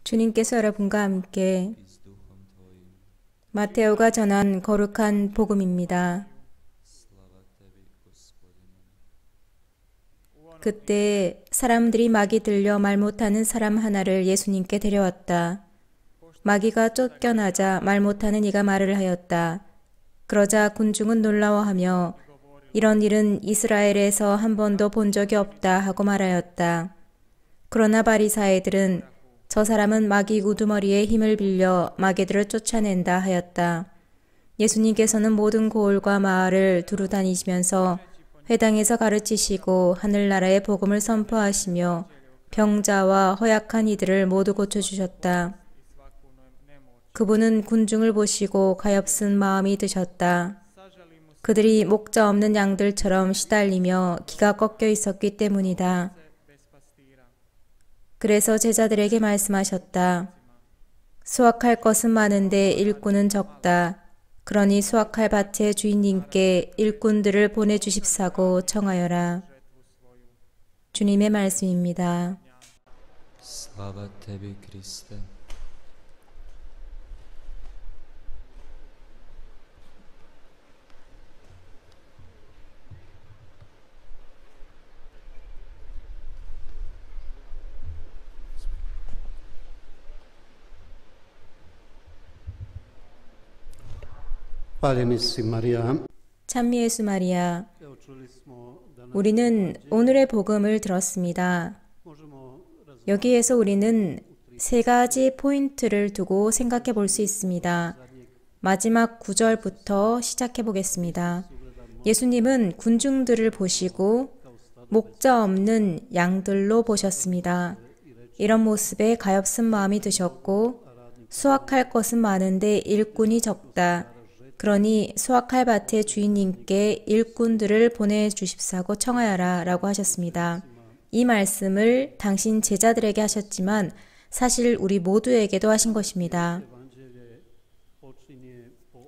주님께서 여러분과 함께 마테오가 전한 거룩한 복음입니다. 그때 사람들이 마귀 들려 말 못하는 사람 하나를 예수님께 데려왔다. 마귀가 쫓겨나자 말 못하는 이가 말을 하였다. 그러자 군중은 놀라워하며 이런 일은 이스라엘에서 한 번도 본 적이 없다 하고 말하였다. 그러나 바리사이들은 저 사람은 마귀 우두머리의 힘을 빌려 마귀들을 쫓아낸다 하였다. 예수님께서는 모든 고을과 마을을 두루 다니시면서 회당에서 가르치시고 하늘나라의 복음을 선포하시며 병자와 허약한 이들을 모두 고쳐주셨다. 그분은 군중을 보시고 가엾은 마음이 드셨다. 그들이 목자 없는 양들처럼 시달리며 기가 꺾여 있었기 때문이다. 그래서 제자들에게 말씀하셨다. 수확할 것은 많은데 일꾼은 적다. 그러니 수확할 밭의 주인님께 일꾼들을 보내주십사고 청하여라. 주님의 말씀입니다. Slava tebi, Kriste. 찬미 예수 마리아, 우리는 오늘의 복음을 들었습니다. 여기에서 우리는 세 가지 포인트를 두고 생각해 볼 수 있습니다. 마지막 9절부터 시작해 보겠습니다. 예수님은 군중들을 보시고 목자 없는 양들로 보셨습니다. 이런 모습에 가엾은 마음이 드셨고 수확할 것은 많은데 일꾼이 적다. 그러니 수확할 밭의 주인님께 일꾼들을 보내주십사고 청하여라 라고 하셨습니다. 이 말씀을 당신 제자들에게 하셨지만 사실 우리 모두에게도 하신 것입니다.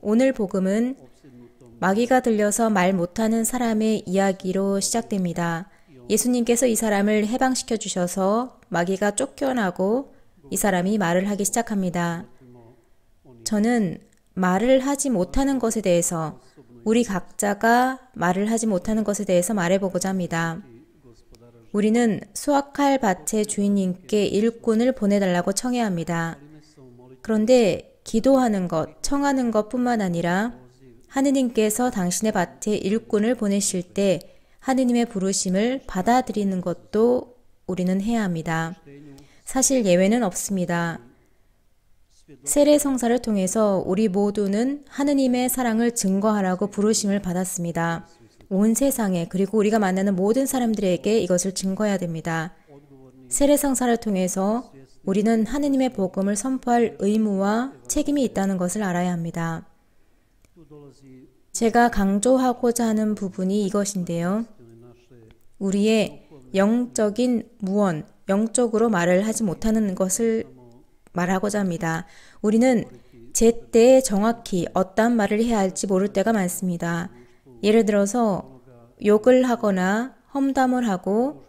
오늘 복음은 마귀가 들려서 말 못하는 사람의 이야기로 시작됩니다. 예수님께서 이 사람을 해방시켜 주셔서 마귀가 쫓겨나고 이 사람이 말을 하기 시작합니다. 저는 말을 하지 못하는 것에 대해서, 우리 각자가 말을 하지 못하는 것에 대해서 말해보고자 합니다. 우리는 수확할 밭의 주인님께 일꾼을 보내달라고 청해야 합니다. 그런데 기도하는 것, 청하는 것뿐만 아니라 하느님께서 당신의 밭에 일꾼을 보내실 때 하느님의 부르심을 받아들이는 것도 우리는 해야 합니다. 사실 예외는 없습니다. 세례성사를 통해서 우리 모두는 하느님의 사랑을 증거하라고 부르심을 받았습니다. 온 세상에, 그리고 우리가 만나는 모든 사람들에게 이것을 증거해야 됩니다. 세례성사를 통해서 우리는 하느님의 복음을 선포할 의무와 책임이 있다는 것을 알아야 합니다. 제가 강조하고자 하는 부분이 이것인데요. 우리의 영적인 무언, 영적으로 말을 하지 못하는 것을 말하고자 합니다. 우리는 제때에 정확히 어떤 말을 해야 할지 모를 때가 많습니다. 예를 들어서 욕을 하거나 험담을 하고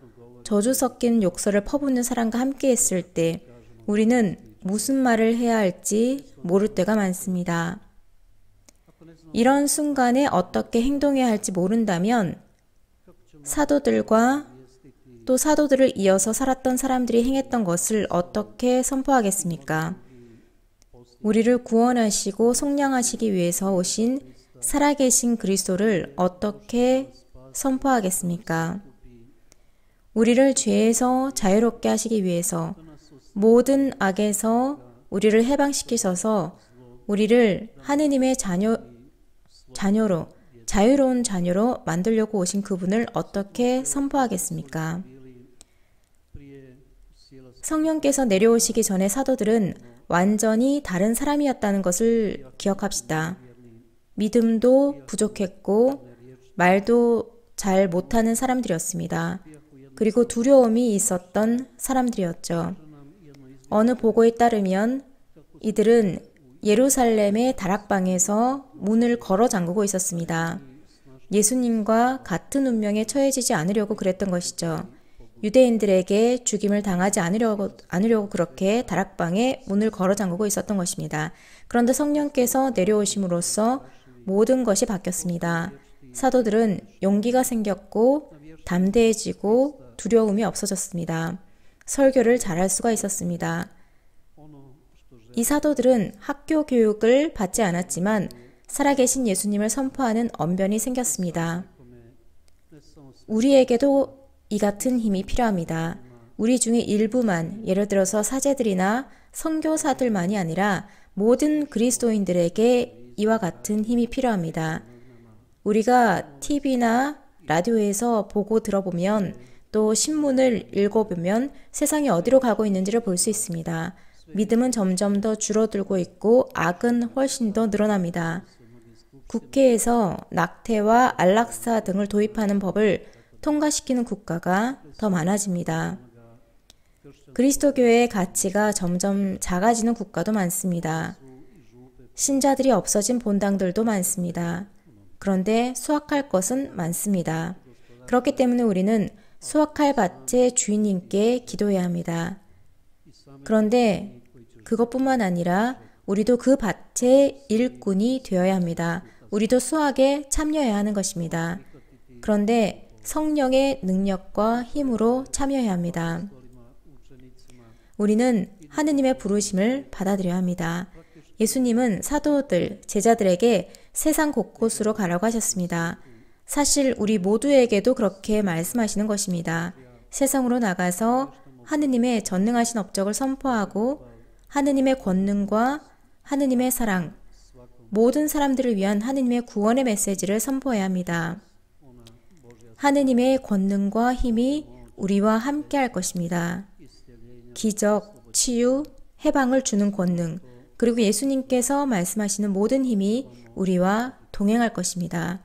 저주 섞인 욕설을 퍼붓는 사람과 함께 했을 때 우리는 무슨 말을 해야 할지 모를 때가 많습니다. 이런 순간에 어떻게 행동해야 할지 모른다면 사도들과 또 사도들을 이어서 살았던 사람들이 행했던 것을 어떻게 선포하겠습니까? 우리를 구원하시고 속량하시기 위해서 오신 살아계신 그리스도를 어떻게 선포하겠습니까? 우리를 죄에서 자유롭게 하시기 위해서 모든 악에서 우리를 해방시키셔서 우리를 하느님의 자녀로, 자유로운 자녀로 만들려고 오신 그분을 어떻게 선포하겠습니까? 성령께서 내려오시기 전에 사도들은 완전히 다른 사람이었다는 것을 기억합시다. 믿음도 부족했고 말도 잘 못하는 사람들이었습니다. 그리고 두려움이 있었던 사람들이었죠. 어느 보고에 따르면 이들은 예루살렘의 다락방에서 문을 걸어 잠그고 있었습니다. 예수님과 같은 운명에 처해지지 않으려고 그랬던 것이죠. 유대인들에게 죽임을 당하지 않으려고 그렇게 다락방에 문을 걸어 잠그고 있었던 것입니다. 그런데 성령께서 내려오심으로써 모든 것이 바뀌었습니다. 사도들은 용기가 생겼고 담대해지고 두려움이 없어졌습니다. 설교를 잘할 수가 있었습니다. 이 사도들은 학교 교육을 받지 않았지만 살아계신 예수님을 선포하는 언변이 생겼습니다. 우리에게도 이 같은 힘이 필요합니다. 우리 중에 일부만, 예를 들어서 사제들이나 선교사들만이 아니라 모든 그리스도인들에게 이와 같은 힘이 필요합니다. 우리가 TV나 라디오에서 보고 들어보면 또 신문을 읽어보면 세상이 어디로 가고 있는지를 볼 수 있습니다. 믿음은 점점 더 줄어들고 있고 악은 훨씬 더 늘어납니다. 국회에서 낙태와 안락사 등을 도입하는 법을 통과시키는 국가가 더 많아집니다. 그리스도교의 가치가 점점 작아지는 국가도 많습니다. 신자들이 없어진 본당들도 많습니다. 그런데 수확할 것은 많습니다. 그렇기 때문에 우리는 수확할 밭의 주인님께 기도해야 합니다. 그런데 그것뿐만 아니라 우리도 그 밭의 일꾼이 되어야 합니다. 우리도 수확에 참여해야 하는 것입니다. 그런데 성령의 능력과 힘으로 참여해야 합니다. 우리는 하느님의 부르심을 받아들여야 합니다. 예수님은 사도들, 제자들에게 세상 곳곳으로 가라고 하셨습니다. 사실 우리 모두에게도 그렇게 말씀하시는 것입니다. 세상으로 나가서 하느님의 전능하신 업적을 선포하고 하느님의 권능과 하느님의 사랑, 모든 사람들을 위한 하느님의 구원의 메시지를 선포해야 합니다. 하느님의 권능과 힘이 우리와 함께 할 것입니다. 기적, 치유, 해방을 주는 권능, 그리고 예수님께서 말씀하시는 모든 힘이 우리와 동행할 것입니다.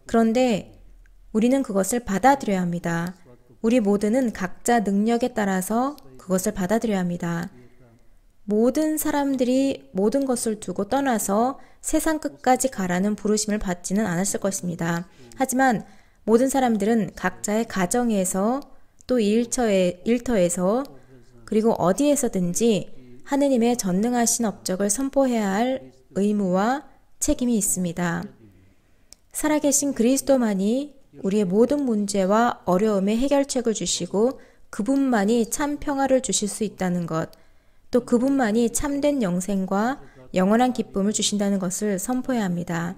그런데 우리는 그것을 받아들여야 합니다. 우리 모두는 각자 능력에 따라서 그것을 받아들여야 합니다. 모든 사람들이 모든 것을 두고 떠나서 세상 끝까지 가라는 부르심을 받지는 않았을 것입니다. 하지만 모든 사람들은 각자의 가정에서 또 일터에서 그리고 어디에서든지 하느님의 전능하신 업적을 선포해야 할 의무와 책임이 있습니다. 살아계신 그리스도만이 우리의 모든 문제와 어려움의 해결책을 주시고 그분만이 참 평화를 주실 수 있다는 것, 또 그분만이 참된 영생과 영원한 기쁨을 주신다는 것을 선포해야 합니다.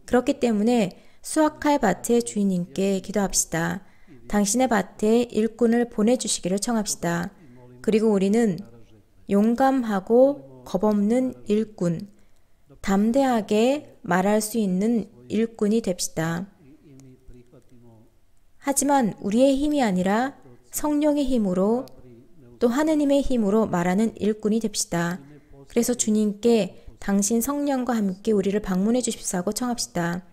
그렇기 때문에 수확할 밭의 주인님께 기도합시다. 당신의 밭에 일꾼을 보내주시기를 청합시다. 그리고 우리는 용감하고 겁없는 일꾼, 담대하게 말할 수 있는 일꾼이 됩시다. 하지만 우리의 힘이 아니라 성령의 힘으로 또 하느님의 힘으로 말하는 일꾼이 됩시다. 그래서 주님께 당신 성령과 함께 우리를 방문해 주십사고 청합시다.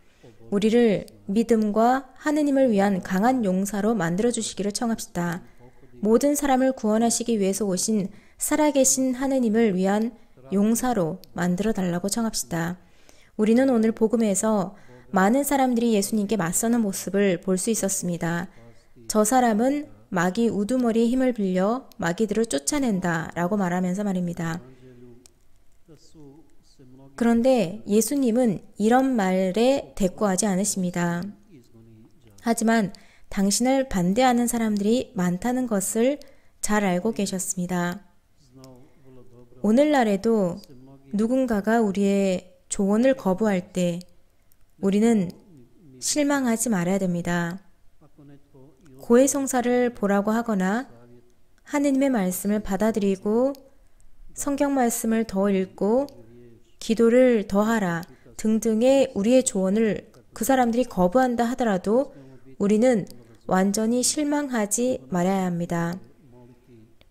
우리를 믿음과 하느님을 위한 강한 용사로 만들어 주시기를 청합시다. 모든 사람을 구원하시기 위해서 오신 살아계신 하느님을 위한 용사로 만들어 달라고 청합시다. 우리는 오늘 복음에서 많은 사람들이 예수님께 맞서는 모습을 볼 수 있었습니다. 저 사람은 마귀 우두머리의 힘을 빌려 마귀들을 쫓아낸다 라고 말하면서 말입니다. 그런데 예수님은 이런 말에 대꾸하지 않으십니다. 하지만 당신을 반대하는 사람들이 많다는 것을 잘 알고 계셨습니다. 오늘날에도 누군가가 우리의 조언을 거부할 때 우리는 실망하지 말아야 됩니다. 고해성사를 보라고 하거나 하느님의 말씀을 받아들이고 성경 말씀을 더 읽고 기도를 더 하라 등등의 우리의 조언을 그 사람들이 거부한다 하더라도 우리는 완전히 실망하지 말아야 합니다.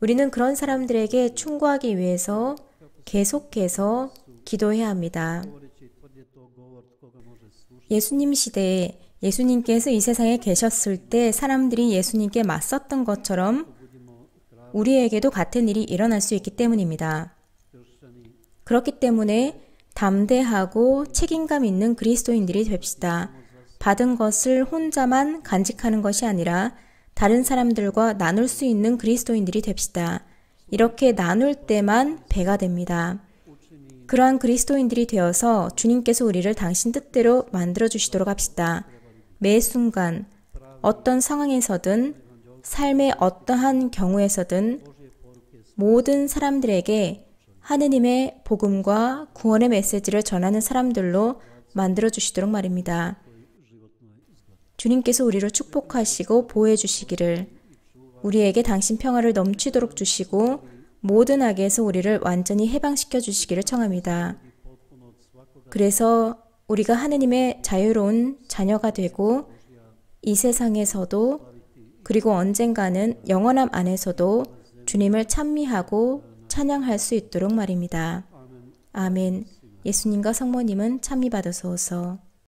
우리는 그런 사람들에게 충고하기 위해서 계속해서 기도해야 합니다. 예수님 시대에 예수님께서 이 세상에 계셨을 때 사람들이 예수님께 맞섰던 것처럼 우리에게도 같은 일이 일어날 수 있기 때문입니다. 그렇기 때문에 담대하고 책임감 있는 그리스도인들이 됩시다. 받은 것을 혼자만 간직하는 것이 아니라 다른 사람들과 나눌 수 있는 그리스도인들이 됩시다. 이렇게 나눌 때만 배가 됩니다. 그러한 그리스도인들이 되어서 주님께서 우리를 당신 뜻대로 만들어 주시도록 합시다. 매 순간 어떤 상황에서든 삶의 어떠한 경우에서든 모든 사람들에게 하느님의 복음과 구원의 메시지를 전하는 사람들로 만들어 주시도록 말입니다. 주님께서 우리를 축복하시고 보호해 주시기를, 우리에게 당신 평화를 넘치도록 주시고 모든 악에서 우리를 완전히 해방시켜 주시기를 청합니다. 그래서 우리가 하느님의 자유로운 자녀가 되고 이 세상에서도 그리고 언젠가는 영원함 안에서도 주님을 찬미하고 찬양할 수 있도록 말입니다. 아멘. 예수님과 성모님은 찬미 받으소서.